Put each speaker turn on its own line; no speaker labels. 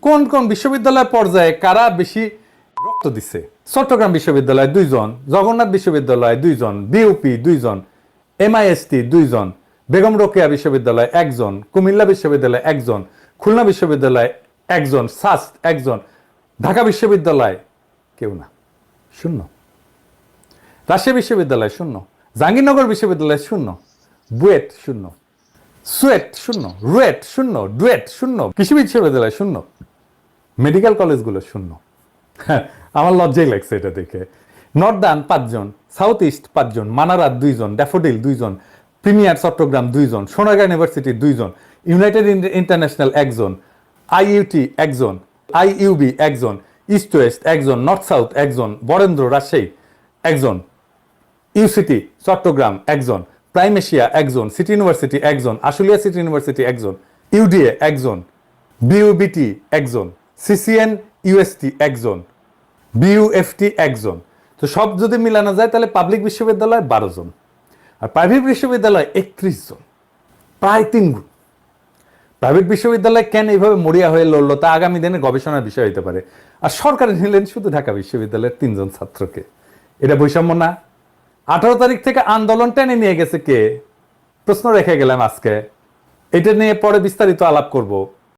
কোন কোন বিশ্ববিদ্যালয় পর্যায়ে কারা বেশি রক্ত দিছে? চট্টগ্রাম বিশ্ববিদ্যালয় 2 জন, জগন্নাথ বিশ্ববিদ্যালয় 2 জন, বিউপি 2 জন, এমআইএসটি 2 জন, বেগম রোকেয়া বিশ্ববিদ্যালয় 1 জন, কুমিল্লা বিশ্ববিদ্যালয় 1 জন, খুলনা বিশ্ববিদ্যালয় 1 জন, সাস্ট 1 জন, ঢাকা বিশ্ববিদ্যালয় কেউ না, 0। রাজশাহী বিশ্ববিদ্যালয় 0, জাহাঙ্গীরনগর বিশ্ববিদ্যালয় 0, বুয়েট 0, সুয়েট 0, রুয়েট 0, ডুয়েট 0, কৃষি বিশ্ববিদ্যালয় 0, মেডিকেল কলেজগুলো 0। আমার লজ্জাই লাগছে এটা দেখে। নর্দার্ন 5 জন, সাউথ ইস্ট 5 জন, মানারাত 2 জন, ড্যাফোডিল 2 জন, প্রিমিয়ার চট্টগ্রাম 2 জন, সোনারগাঁ ইউনিভার্সিটি 2 জন, ইউনাইটেড ইন্টারন্যাশনাল 1 জন, আইইউটি 1 জন, আইইউবি 1 জন, ইস্ট ওয়েস্ট 1 জন, নর্থ সাউথ 1 জন, বরেন্দ্র রাজশাহী 1 জন, ইউসিটি চট্টগ্রাম 1 জন, প্রাইম এশিয়া 1 জন, সিটি ইউনিভার্সিটি 1 জন, আশুলিয়া সিটি ইউনিভার্সিটি 1 জন, ইউডিএ 1 জন, বিউবিটি 1 জন, সিসিএন ইউএসটি 1 জন, বিইউএফটি 1 জন। তো সব যদি মিলানো যায় তাহলে পাবলিক বিশ্ববিদ্যালয় 12 জন, আর প্রাইভেট বিশ্ববিদ্যালয় 31 জন, প্রায় 3 গুণ। প্রাইভেট বিশ্ববিদ্যালয় কেন এইভাবে মরিয়া হয়ে লড়লো তা আগামী দিনে গবেষণার বিষয় হতে পারে। আর সরকারে নিলেন শুধু ঢাকা বিশ্ববিদ্যালয়ের 3 জন ছাত্রকে। এটা বৈষম্য না? 18 তারিখ থেকে আন্দোলন টেনে নিয়ে গেছে কে? প্রশ্ন রেখে গেলাম আজকে। এটা নিয়ে পরে বিস্তারিত আলাপ করব।